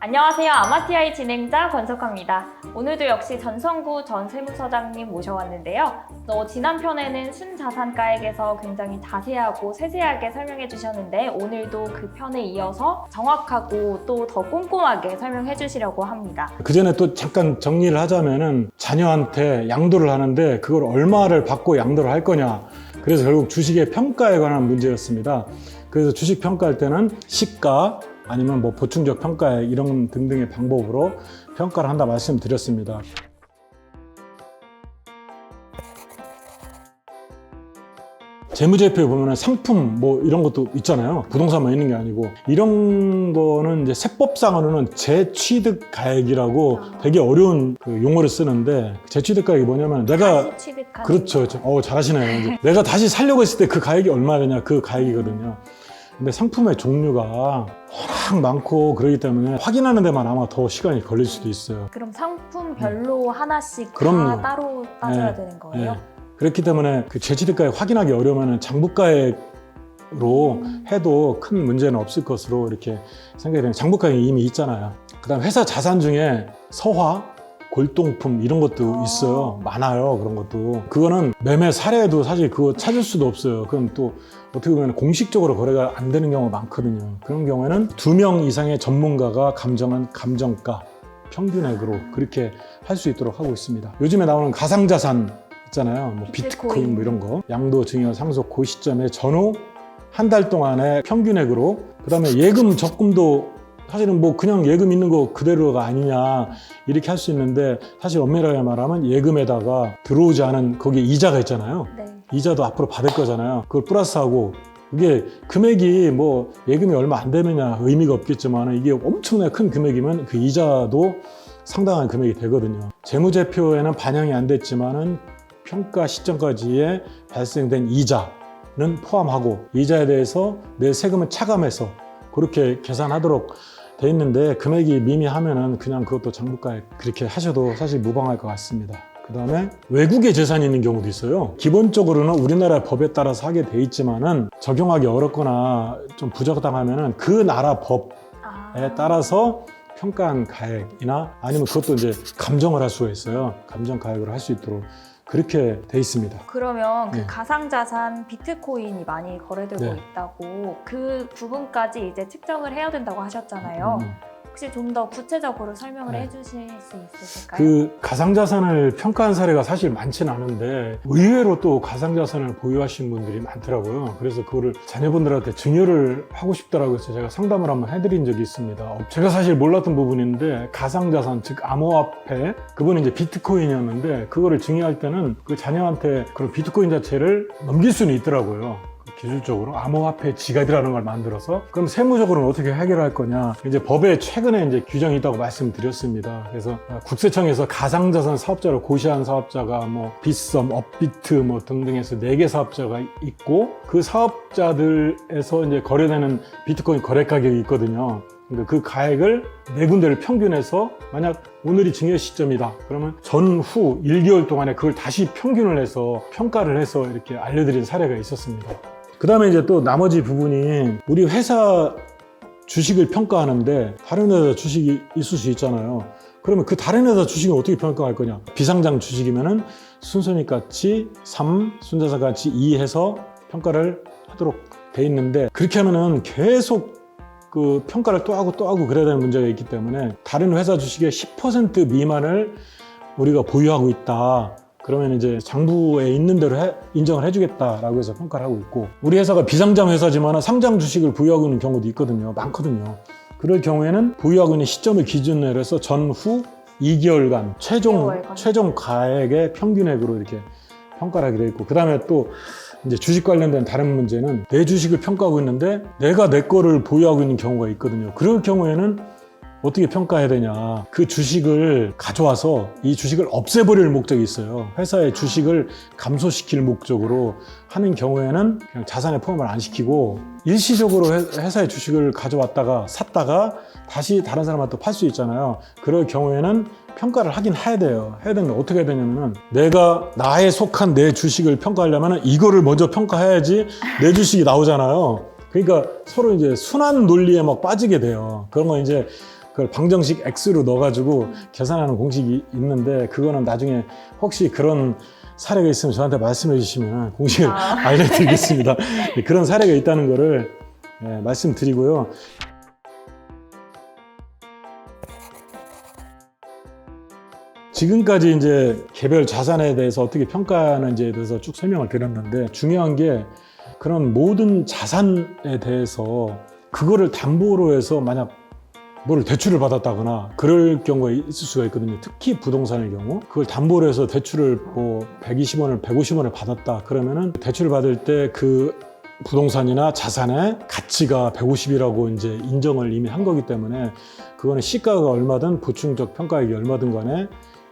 안녕하세요. 아마티아의 진행자 권석화입니다. 오늘도 역시 전성구 전 세무서장님 모셔왔는데요. 지난 편에는 순자산가액에서 굉장히 자세하고 세세하게 설명해 주셨는데 오늘도 그 편에 이어서 정확하고 또 더 꼼꼼하게 설명해 주시려고 합니다. 그 전에 또 잠깐 정리를 하자면은 자녀한테 양도를 하는데 그걸 얼마를 받고 양도를 할 거냐. 그래서 결국 주식의 평가에 관한 문제였습니다. 그래서 주식 평가할 때는 시가 아니면 뭐 보충적 평가액 이런 등등의 방법으로 평가를 한다 말씀드렸습니다. 재무제표에 보면 상품 뭐 이런 것도 있잖아요. 부동산만 있는 게 아니고 이런 거는 이제 세법상으로는 재취득가액이라고 되게 어려운 그 용어를 쓰는데 재취득가액이 뭐냐면 내가 다시 취득하는 그렇죠. 잘하시네요. 이제 내가 다시 살려고 했을 때 그 가액이 얼마냐 그 가액이거든요. 근데 상품의 종류가 워낙 많고 그러기 때문에 확인하는 데만 아마 더 시간이 걸릴 수도 있어요. 그럼 상품별로 하나씩 그럼요. 다 따로 따져야 네, 되는 거예요? 네. 그렇기 때문에 그 재취득가액 확인하기 어려우면 장부가액으로 해도 큰 문제는 없을 것으로 이렇게 생각이 되는 장부가액이 이미 있잖아요. 그다음 회사 자산 중에 서화, 골동품 이런 것도 있어요. 많아요. 그런 것도. 그거는 매매 사례도 사실 그거 찾을 수도 없어요. 그럼 또 어떻게 보면 공식적으로 거래가 안 되는 경우가 많거든요. 그런 경우에는 2명 이상의 전문가가 감정한 감정가 평균액으로 그렇게 할 수 있도록 하고 있습니다. 요즘에 나오는 가상자산 있잖아요. 뭐 비트코인 뭐 이런 거. 양도 증여 상속 그 시점에 전후 한 달 동안의 평균액으로 그다음에 예금 적금도 사실은 뭐 그냥 예금 있는 거 그대로가 아니냐 이렇게 할 수 있는데 사실 엄밀하게 말하면 예금에다가 들어오지 않은 거기에 이자가 있잖아요. 네. 이자도 앞으로 받을 거잖아요. 그걸 플러스하고 이게 금액이 뭐 예금이 얼마 안 되느냐 의미가 없겠지만 이게 엄청나게 큰 금액이면 그 이자도 상당한 금액이 되거든요. 재무제표에는 반영이 안 됐지만은 평가 시점까지에 발생된 이자는 포함하고 이자에 대해서 내 세금을 차감해서 그렇게 계산하도록 돼 있는데 금액이 미미하면은 그냥 그것도 장부가에 그렇게 하셔도 사실 무방할 것 같습니다. 그 다음에 외국에 재산이 있는 경우도 있어요. 기본적으로는 우리나라 법에 따라서 하게 돼 있지만은 적용하기 어렵거나 좀 부적당하면은 그 나라 법에 따라서 평가한 가액이나 아니면 그것도 이제 감정을 할 수가 있어요. 감정 가액으로 할 수 있도록 그렇게 돼 있습니다. 그러면 그 네. 가상자산 비트코인이 많이 거래되고 네. 있다고 그 부분까지 이제 측정을 해야 된다고 하셨잖아요. 혹시 좀 더 구체적으로 설명을 네. 해주실 수 있으실까요? 그 가상자산을 평가한 사례가 사실 많지는 않은데 의외로 또 가상자산을 보유하신 분들이 많더라고요. 그래서 그거를 자녀분들한테 증여를 하고 싶다라고 해서 제가 상담을 한번 해드린 적이 있습니다. 제가 사실 몰랐던 부분인데 가상자산 즉 암호화폐 그분은 이제 비트코인이었는데 그거를 증여할 때는 그 자녀한테 그런 비트코인 자체를 넘길 수는 있더라고요. 기술적으로 암호화폐 지갑이라는 걸 만들어서 그럼 세무적으로는 어떻게 해결할 거냐 이제 법에 최근에 이제 규정이 있다고 말씀드렸습니다. 그래서 국세청에서 가상자산 사업자로 고시한 사업자가 뭐 빗썸, 업비트 뭐 등등해서 4개 사업자가 있고 그 사업자들에서 이제 거래되는 비트코인 거래 가격이 있거든요. 그러니까 그 가액을 4군데를 평균해서 만약 오늘이 증여 시점이다 그러면 전후 1개월 동안에 그걸 다시 평균을 해서 평가를 해서 이렇게 알려드린 사례가 있었습니다. 그 다음에 이제 또 나머지 부분이 우리 회사 주식을 평가하는데 다른 회사 주식이 있을 수 있잖아요. 그러면 그 다른 회사 주식을 어떻게 평가할 거냐? 비상장 주식이면은 순손익가치 3, 순자산가치 2 해서 평가를 하도록 돼 있는데 그렇게 하면은 계속 그 평가를 또 하고 그래야 되는 문제가 있기 때문에 다른 회사 주식의 10% 미만을 우리가 보유하고 있다. 그러면 이제 장부에 있는 대로 인정을 해주겠다라고 해서 평가를 하고 있고 우리 회사가 비상장 회사지만 상장 주식을 보유하고 있는 경우도 있거든요. 많거든요. 그럴 경우에는 보유하고 있는 시점을 기준으로 해서 전후 2개월간 최종 가액의 평균액으로 이렇게 평가를 하게 돼 있고 그 다음에 또 이제 주식 관련된 다른 문제는 내 주식을 평가하고 있는데 내가 내 거를 보유하고 있는 경우가 있거든요. 그럴 경우에는 어떻게 평가해야 되냐. 그 주식을 가져와서 이 주식을 없애버릴 목적이 있어요. 회사의 주식을 감소시킬 목적으로 하는 경우에는 그냥 자산에 포함을 안 시키고 일시적으로 회사의 주식을 가져왔다가 샀다가 다시 다른 사람한테 팔 수 있잖아요. 그럴 경우에는 평가를 하긴 해야 돼요. 해야 되는데 어떻게 해야 되냐면은 내가 나에 속한 내 주식을 평가하려면 이거를 먼저 평가해야지 내 주식이 나오잖아요. 그러니까 서로 이제 순환 논리에 막 빠지게 돼요. 그런 거 이제 그걸 방정식 X로 넣어가지고 계산하는 공식이 있는데 그거는 나중에 혹시 그런 사례가 있으면 저한테 말씀해 주시면 공식을 알려드리겠습니다. 그런 사례가 있다는 거를 말씀드리고요. 지금까지 이제 개별 자산에 대해서 어떻게 평가하는지에 대해서 쭉 설명을 드렸는데 중요한 게 그런 모든 자산에 대해서 그거를 담보로 해서 만약 뭘 대출을 받았다거나 그럴 경우가 있을 수가 있거든요. 특히 부동산의 경우 그걸 담보로 해서 대출을 뭐 120원을 150원을 받았다 그러면은 대출을 받을 때 그 부동산이나 자산의 가치가 150이라고 이제 인정을 이미 한 거기 때문에 그거는 시가가 얼마든 보충적 평가액이 얼마든 간에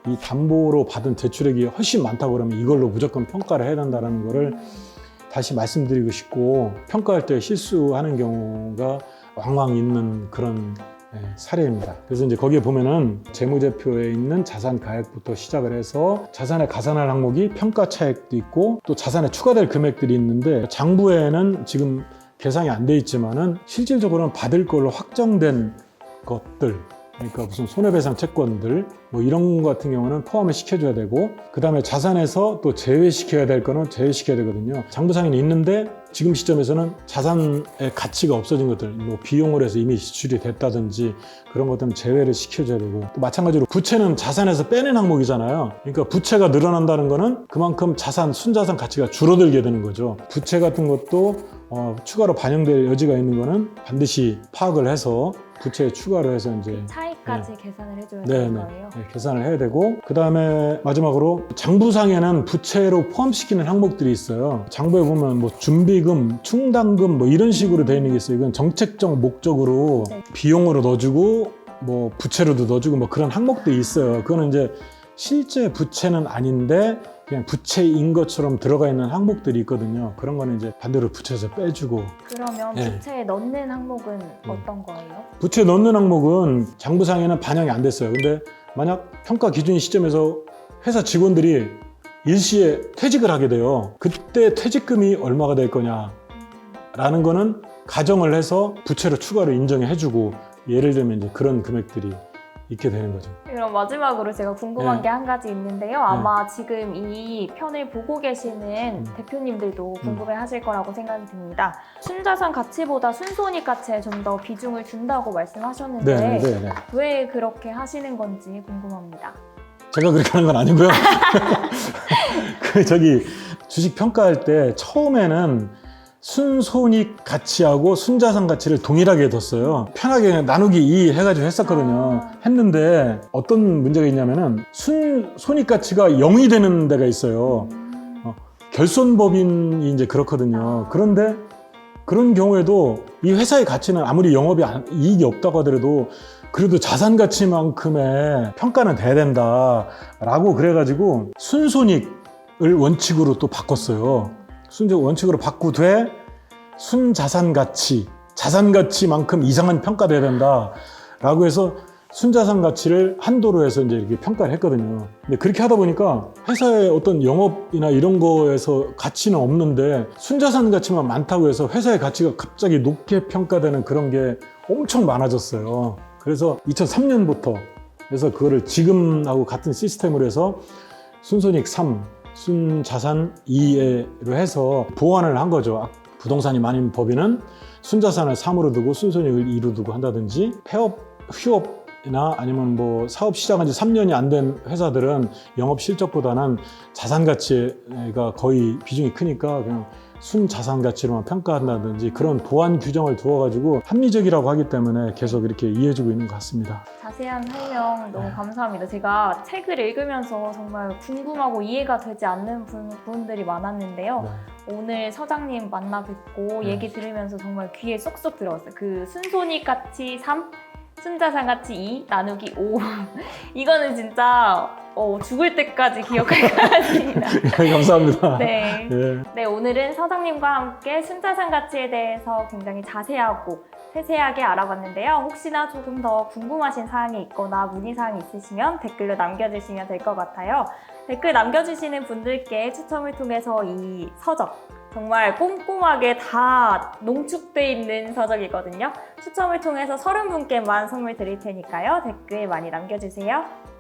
이 담보로 받은 대출액이 훨씬 많다고 그러면 이걸로 무조건 평가를 해야 된다는 거를 다시 말씀드리고 싶고 평가할 때 실수하는 경우가 왕왕 있는 그런 사례입니다. 그래서 이제 거기에 보면은 재무제표에 있는 자산 가액부터 시작을 해서 자산에 가산할 항목이 평가 차액도 있고 또 자산에 추가될 금액들이 있는데 장부에는 지금 계산이 안 돼 있지만은 실질적으로는 받을 걸로 확정된 것들 그러니까 무슨 손해배상 채권들 뭐 이런 거 같은 경우는 포함을 시켜줘야 되고 그 다음에 자산에서 또 제외시켜야 될 거는 제외시켜야 되거든요. 장부상에는 있는데 지금 시점에서는 자산의 가치가 없어진 것들 뭐 비용을 해서 이미 지출이 됐다든지 그런 것들은 제외를 시켜줘야 되고 또 마찬가지로 부채는 자산에서 빼낸 항목이잖아요. 그러니까 부채가 늘어난다는 거는 그만큼 자산, 순자산 가치가 줄어들게 되는 거죠. 부채 같은 것도 추가로 반영될 여지가 있는 거는 반드시 파악을 해서 부채에 추가로 해서 이제 차이까지 계산을 해줘야 되는 거예요. 네, 계산을 해야 되고 그 다음에 마지막으로 장부상에는 부채로 포함시키는 항목들이 있어요. 장부에 보면 뭐 준비금, 충당금 뭐 이런 식으로 되어 있는 게 있어요. 이건 정책적 목적으로 비용으로 넣어주고 뭐 부채로도 넣어주고 뭐 그런 항목들이 있어요. 그거는 이제 실제 부채는 아닌데 그냥 부채인 것처럼 들어가 있는 항목들이 있거든요. 그런 거는 이제 반대로 부채에서 빼주고. 그러면 부채에 넣는 항목은 어떤 거예요? 부채 넣는 항목은 장부상에는 반영이 안 됐어요. 근데 만약 평가 기준 시점에서 회사 직원들이 일시에 퇴직을 하게 돼요. 그때 퇴직금이 얼마가 될 거냐라는 거는 가정을 해서 부채로 추가로 인정해주고 예를 들면 이제 그런 금액들이 있게 되는 거죠. 그럼 마지막으로 제가 궁금한 게 한 가지 있는데요. 아마 지금 이 편을 보고 계시는 대표님들도 궁금해 하실 거라고 생각이 듭니다. 순자산 가치보다 순손익 가치에 좀 더 비중을 준다고 말씀하셨는데 왜 그렇게 하시는 건지 궁금합니다. 제가 그렇게 하는 건 아니고요. 그 주식 평가할 때 처음에는 순손익 가치하고 순자산 가치를 동일하게 뒀어요. 편하게 나누기 2 해가지고 했었거든요. 했는데 어떤 문제가 있냐면은 순손익 가치가 0이 되는 데가 있어요. 결손법인이 이제 그렇거든요. 그런데 그런 경우에도 이 회사의 가치는 아무리 영업이 이익이 없다고 하더라도 그래도 자산 가치만큼의 평가는 돼야 된다라고 그래가지고 순손익을 원칙으로 또 바꿨어요. 원칙으로 바꾸되 순자산 가치, 자산 가치만큼 이상은 평가돼야 된다라고 해서 순자산 가치를 한도로 해서 이제 이렇게 평가를 했거든요. 근데 그렇게 하다 보니까 회사의 어떤 영업이나 이런 거에서 가치는 없는데 순자산 가치만 많다고 해서 회사의 가치가 갑자기 높게 평가되는 그런 게 엄청 많아졌어요. 그래서 2003년부터 그래서 그거를 지금하고 같은 시스템으로 해서 순손익 3, 순자산 2로 해서 보완을 한 거죠. 부동산이 많은 법인은 순자산을 3으로 두고 순손익을 2로 두고 한다든지 폐업, 휴업이나 아니면 뭐 사업 시작한 지 3년이 안 된 회사들은 영업 실적보다는 자산 가치가 거의 비중이 크니까 그냥 순자산 가치로만 평가한다든지 그런 보완 규정을 두어가지고 합리적이라고 하기 때문에 계속 이렇게 이해해주고 있는 것 같습니다. 자세한 설명 너무 감사합니다. 제가 책을 읽으면서 정말 궁금하고 이해가 되지 않는 부분들이 많았는데요. 오늘 서장님 만나 뵙고 얘기 들으면서 정말 귀에 쏙쏙 들어왔어요. 그 순손익 가치 3, 순자산 가치 2, 나누기 5 이거는 진짜 죽을 때까지 기억할 것 같습니다. 감사합니다. 네. 네, 오늘은 서장님과 함께 순자산 가치에 대해서 굉장히 자세하고 세세하게 알아봤는데요. 혹시나 조금 더 궁금하신 사항이 있거나 문의사항이 있으시면 댓글로 남겨주시면 될 것 같아요. 댓글 남겨주시는 분들께 추첨을 통해서 이 서적 정말 꼼꼼하게 다 농축돼 있는 서적이거든요. 추첨을 통해서 30분께만 선물 드릴 테니까요. 댓글 많이 남겨주세요.